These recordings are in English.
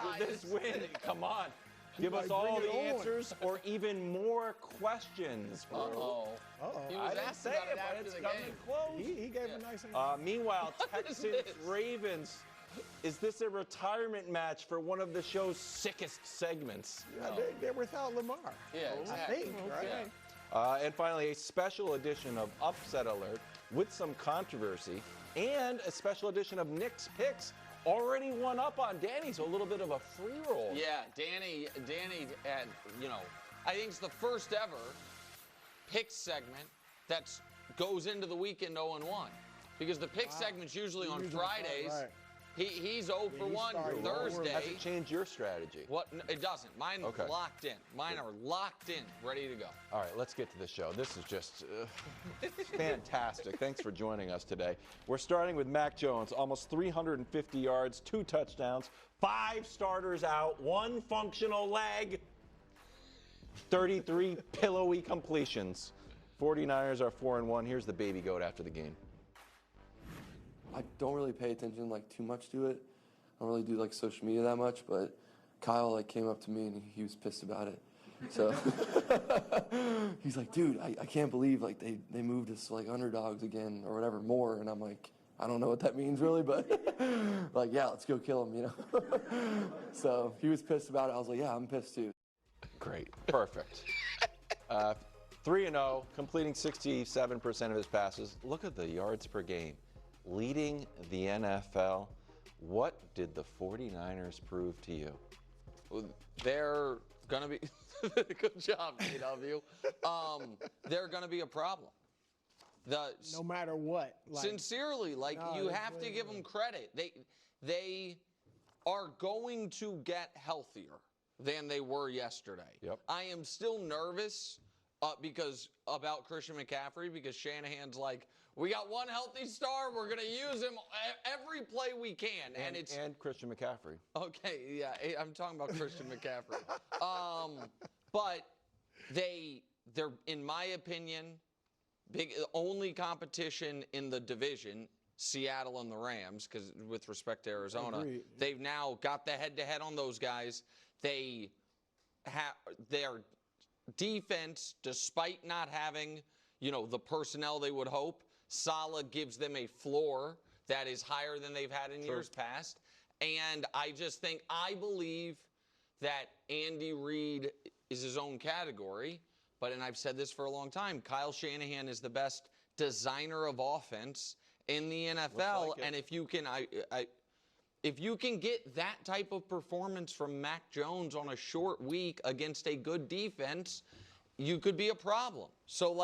with this win. Come on. Give us all the answers or even more questions. Uh-oh. He was asked about it after the game. Close. He gave a nice answer. Meanwhile, Texans-Ravens, is this a retirement match for one of the show's sickest segments? Yeah, they're without Lamar. Yeah, exactly. I think, right? Yeah. And finally, a special edition of Upset Alert with some controversy and a special edition of Nick's Picks. Already one up on Danny, so a little bit of a free roll. Yeah, Danny had, I think it's the first ever pick segment that goes into the weekend 0-1. Because the pick segment's usually on Fridays. Right. He's 0 for 1 Thursday. Has it changed your strategy? What? No, it doesn't. Mine Okay. locked in. Mine are locked in, ready to go. All right, let's get to the show. This is just fantastic. Thanks for joining us today. We're starting with Mac Jones, almost 350 yards, 2 touchdowns, 5 starters out, 1 functional leg, 33 pillowy completions. 49ers are 4-1. Here's the baby goat after the game. I don't really pay attention too much to it. I don't really do social media that much, but Kyle came up to me and he was pissed about it. So he's like, dude, I can't believe they moved us underdogs again or whatever more, and I'm like, I don't know what that means really, but yeah, let's go kill him, So he was pissed about it. I was like, yeah, I'm pissed too. Great, perfect. 3-0, completing 67% of his passes. Look at the yards per game. Leading the NFL. What did the 49ers prove to you? They're going to be – good job, KW. They're going to be a problem. No matter what. Sincerely, you have to give them credit. They are going to get healthier than they were yesterday. Yep. I am still nervous about Christian McCaffrey because Shanahan's like, we got one healthy star. We're going to use him every play we can. And Christian McCaffrey. Okay, yeah, I'm talking about Christian McCaffrey. But they're, in my opinion, only competition in the division, Seattle and the Rams, because with respect to Arizona, Agreed. they've now got the head-to-head on those guys. Their defense, despite not having, the personnel they would hope, Saleh gives them a floor that is higher than they've had in years past. And I believe that Andy Reid is his own category. And I've said this for a long time, Kyle Shanahan is the best designer of offense in the NFL. And if you can get that type of performance from Mac Jones on a short week against a good defense, you could be a problem. So,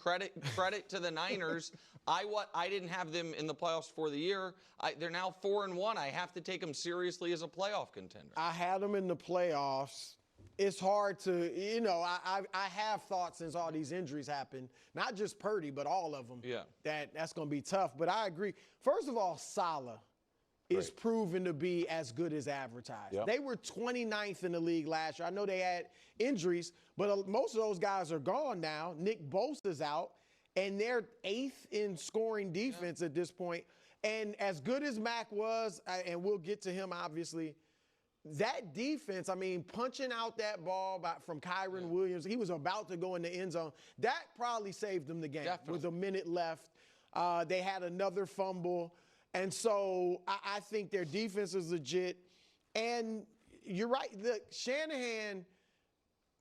credit to the Niners. I didn't have them in the playoffs for the year. They're now 4-1. I have to take them seriously as a playoff contender. I had them in the playoffs. It's hard to, I have thought since all these injuries happened, not just Purdy, but all of them, that's going to be tough. But I agree. First of all, Saleh is proven to be as good as advertised. Yep. They were 29th in the league last year. I know they had injuries, but most of those guys are gone now. Nick Bosa's out, and they're 8th in scoring defense at this point. And as good as Mac was, and we'll get to him obviously, that defense, punching out that ball from Kyron Williams, he was about to go in the end zone. That probably saved them the game. Definitely. With a minute left. They had another fumble. And so I think their defense is legit. And you're right. Shanahan,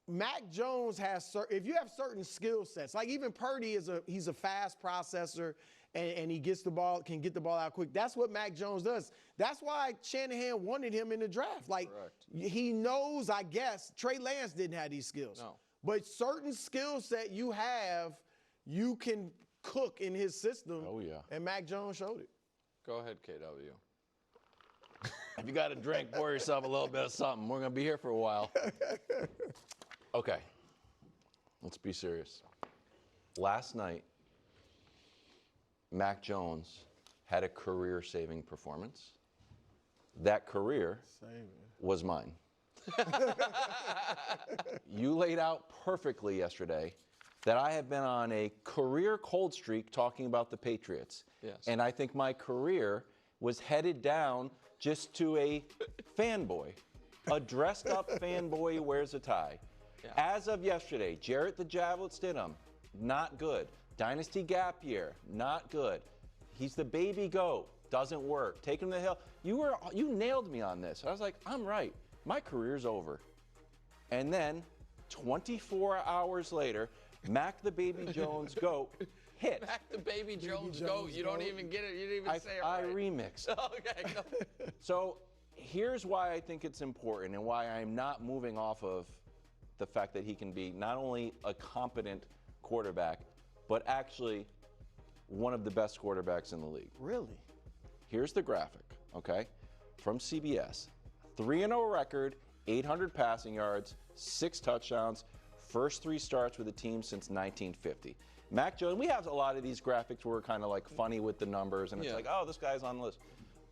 Mac Jones if you have certain skill sets, like even Purdy he's a fast processor and he can get the ball out quick. That's what Mac Jones does. That's why Shanahan wanted him in the draft. He knows, I guess, Trey Lance didn't have these skills. No. But certain skill set you have, you can cook in his system. Oh, yeah. And Mac Jones showed it. Go ahead, KW. If you got a drink, pour yourself a little bit of something. We're going to be here for a while. Okay. Let's be serious. Last night, Mac Jones had a career-saving performance. That career was mine. You laid out perfectly yesterday that I have been on a career cold streak talking about the Patriots. Yes. And I think my career was headed down just to a fanboy. A dressed-up fanboy wears a tie. Yeah. As of yesterday, Jarrett the Javelin Stidham, not good. Dynasty Gap Year, not good. He's the baby goat, doesn't work. Take him to the hill. You nailed me on this. I was like, I'm right. My career's over. And then 24 hours later, Mac the Baby Jones goat hit. Mac the Baby Jones goat. You don't even get it. You didn't even say it I right. remixed. Okay. Go. So here's why I think it's important and why I'm not moving off of the fact that he can be not only a competent quarterback, but actually one of the best quarterbacks in the league. Really? Here's the graphic, okay, from CBS. 3-0 record, 800 passing yards, 6 touchdowns, first 3 starts with the team since 1950. Mac Jones, we have a lot of these graphics where we're kind of like funny with the numbers, and it's like, oh, this guy's on the list.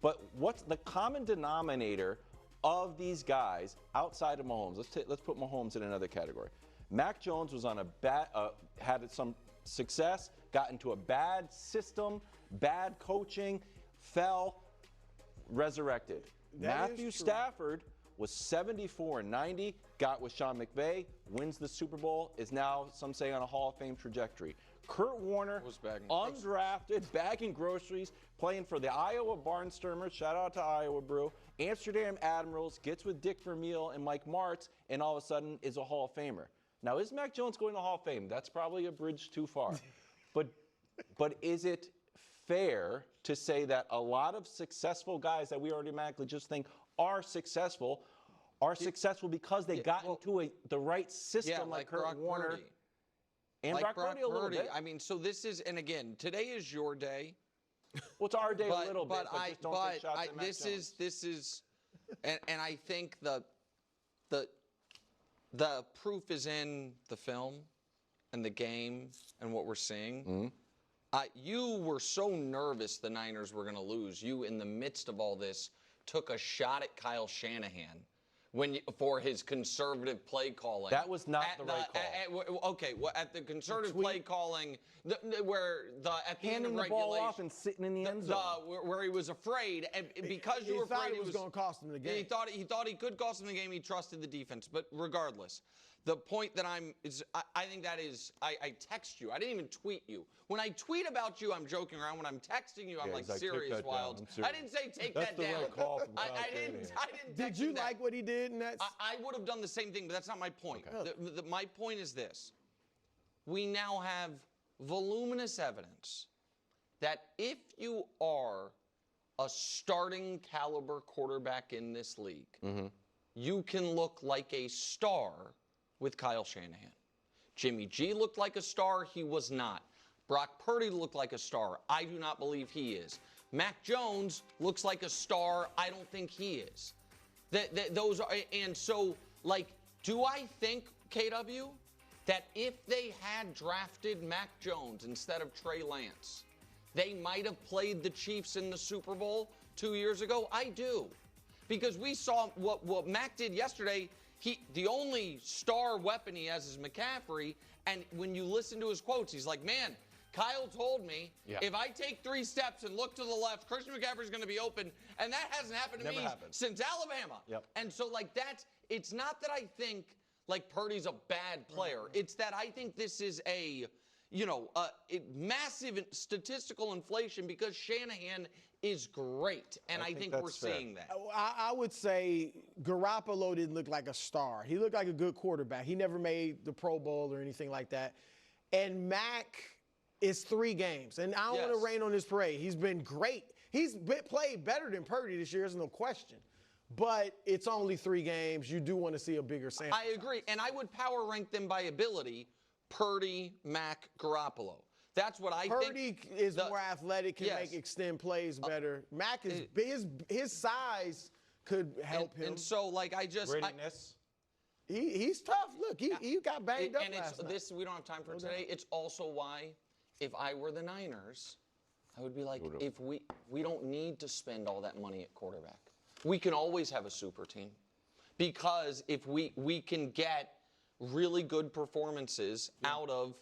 But what's the common denominator of these guys outside of Mahomes? Let's put Mahomes in another category. Mac Jones was on a had some success, got into a bad system, bad coaching, fell, resurrected. Matthew Stafford was 74-90, got with Sean McVay, wins the Super Bowl, is now, some say, on a Hall of Fame trajectory. Kurt Warner, undrafted, bagging groceries, playing for the Iowa Barnstormers, shout out to Iowa Brew, Amsterdam Admirals, gets with Dick Vermeil and Mike Martz, and all of a sudden is a Hall of Famer. Now, is Mac Jones going to Hall of Fame? That's probably a bridge too far. But is it fair to say that a lot of successful guys that we automatically just think are successful because they got into the right system, like Kurt Brock Warner Purdy. and Like Brock Purdy a little bit? I mean, so this is, and again, today is your day. Well, it's our day a little bit, but just don't take shots at Mac this Jones. is, and I think the proof is in the film and the game and what we're seeing. Mm-hmm. You were so nervous the Niners were going to lose. You, in the midst of all this, took a shot at Kyle Shanahan for his conservative play calling. That was not the right call. At the conservative play calling, at the handing end of the ball regulation, off and sitting in the end zone. where he was afraid, and because you were afraid it was going to cost him the game. He thought he could cost him the game. He trusted the defense, but regardless, the point that I think that is, I text you. I didn't even tweet you. When I tweet about you, I'm joking around. When I'm texting you, I'm like serious wild. I didn't say take that down. That's the right call from Kyle I didn't. Did you like what he did in that? I would have done the same thing, but that's not my point. Okay. My point is this. We now have voluminous evidence that if you are a starting caliber quarterback in this league, you can look like a star with Kyle Shanahan. Jimmy G looked like a star. He was not. Brock Purdy looked like a star. I do not believe he is. Mac Jones looks like a star. I don't think he is. Those are, and so, like, do I think, KW, that if they had drafted Mac Jones instead of Trey Lance, they might have played the Chiefs in the Super Bowl 2 years ago? I do. Because we saw what Mac did yesterday. The only star weapon he has is McCaffrey, and when you listen to his quotes, he's like, man, Kyle told me if I take 3 steps and look to the left, Christian McCaffrey's going to be open, and that hasn't happened to me since Alabama. And so, like, it's not that I think, like, Purdy's a bad player. It's that I think this is a massive statistical inflation because Shanahan is great, and I think we're seeing that. I would say Garoppolo didn't look like a star. He looked like a good quarterback. He never made the Pro Bowl or anything like that. And Mac is 3 games, and I don't want to rain on his parade. He's been great. He's played better than Purdy this year, there's no question. But it's only 3 games. You do want to see a bigger sample. I agree, and I would power rank them by ability: Purdy, Mac, Garoppolo. That's what I think. Purdy is more athletic, can extend plays better. Mac is his size could help him. And so, like, Grittiness. He's tough. Look, he got banged up last night. This we don't have time for today. It's also why, if I were the Niners, I would be like, if we don't need to spend all that money at quarterback. We can always have a super team, because if we can get really good performances out of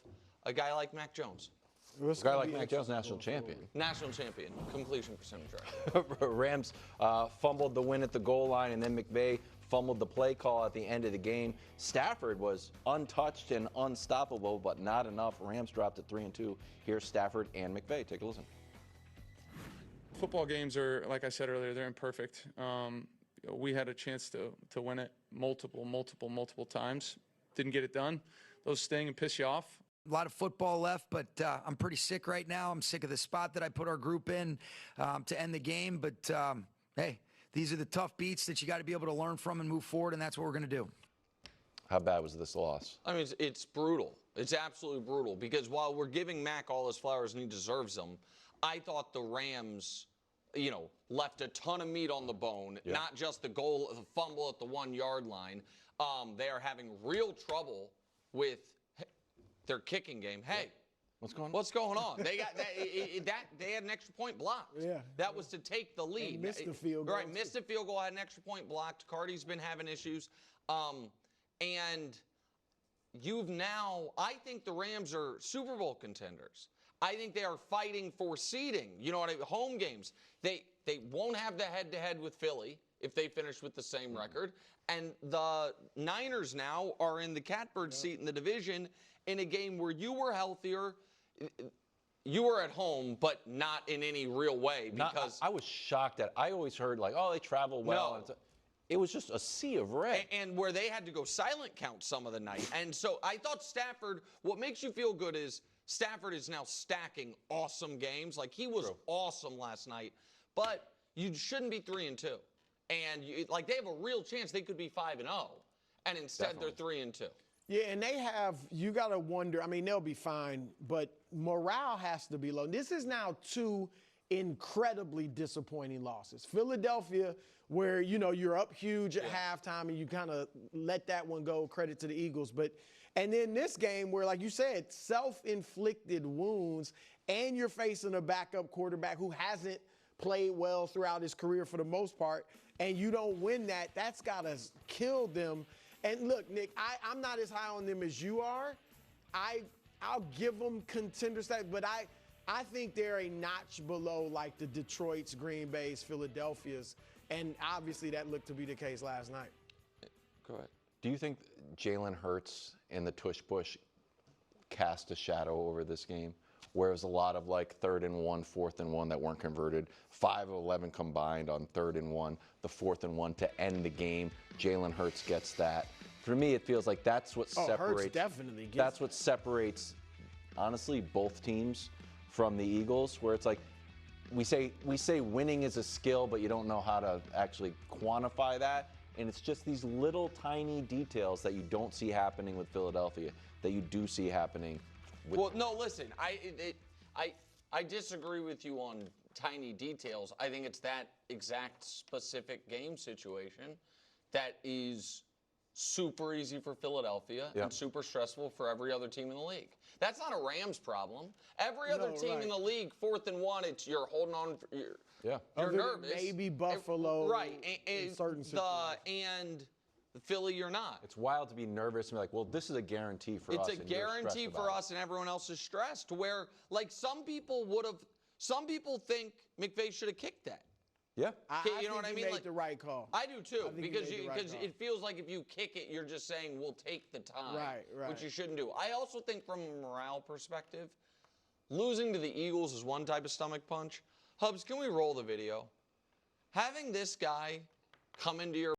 a guy like Mac Jones. It's A guy gonna like be Mac Jones, interesting national going champion. National champion, completion percentage right. Rams fumbled the win at the goal line, and then McVay fumbled the play call at the end of the game. Stafford was untouched and unstoppable, but not enough. Rams dropped to 3-2. Here's Stafford and McVay. Take a listen. Football games are, like I said earlier, they're imperfect. We had a chance to win it multiple times. Didn't get it done. Those sting and piss you off. A lot of football left, but I'm pretty sick right now. I'm sick of the spot that I put our group in to end the game. But, hey, these are the tough beats that you got to be able to learn from and move forward, and that's what we're going to do. How bad was this loss? I mean, it's brutal. It's absolutely brutal because while we're giving Mac all his flowers and he deserves them, I thought the Rams, left a ton of meat on the bone, not just the fumble at the 1 yard line. They are having real trouble with their kicking game. Hey, what's going on? What's going on? They got they had an extra point blocked. Yeah. That was to take the lead. They missed the field goal. Right, missed the field goal, had an extra point blocked. Cardi's been having issues. And you've now, I think the Rams are Super Bowl contenders. I think they are fighting for seeding. Home games. They won't have the head-to-head with Philly if they finish with the same record. And the Niners now are in the catbird seat in the division in a game where you were healthier. You were at home, but not in any real way because I was shocked that I always heard they travel well. No. It was just a sea of red. And where they had to go silent count some of the night. And so I thought Stafford, what makes you feel good is Stafford is now stacking awesome games. Like he was awesome last night, but you shouldn't be 3-2. And they have a real chance they could be 5-0. And instead they're 3-2. Yeah, and you got to wonder, I mean, they'll be fine, but morale has to be low. This is now 2 incredibly disappointing losses. Philadelphia, where, you're up huge at halftime and you kind of let that one go, credit to the Eagles. And then this game where, like you said, self-inflicted wounds, and you're facing a backup quarterback who hasn't played well throughout his career for the most part, and you don't win that's got to kill them. And look, Nick, I'm not as high on them as you are. I'll give them contender status, but I think they're a notch below like the Detroits, Green Bays, Philadelphias, and obviously that looked to be the case last night. Go ahead. Do you think Jalen Hurts and the tush push cast a shadow over this game? Where it was a lot of 3rd and 1, 4th and 1 that weren't converted. 5 of 11 combined on 3rd and 1, the 4th and 1 to end the game. Jalen Hurts gets that. For me, it feels like that's what separates. Hurts definitely gets that's what separates, honestly, both teams from the Eagles. Where it's like we say winning is a skill, but you don't know how to actually quantify that. And it's just these little tiny details that you don't see happening with Philadelphia that you do see happening. Well, no, listen, I disagree with you on tiny details. I think it's that exact specific game situation that is super easy for Philadelphia and super stressful for every other team in the league. That's not a Rams problem. Every other team in the league, 4th and 1, you're holding on. You're nervous. Maybe Buffalo. Right. In certain situations. And Philly, you're not. It's wild to be nervous and be like, well, this is a guarantee for us. It's a guarantee for us, and everyone else is stressed. Where, some people think McVay should have kicked that. I you know what I mean? Made the right call. I do too, because right it feels like if you kick it, you're just saying we'll take the time, right. which you shouldn't do. I also think from a morale perspective, losing to the Eagles is one type of stomach punch. Hubs, can we roll the video? Having this guy come into your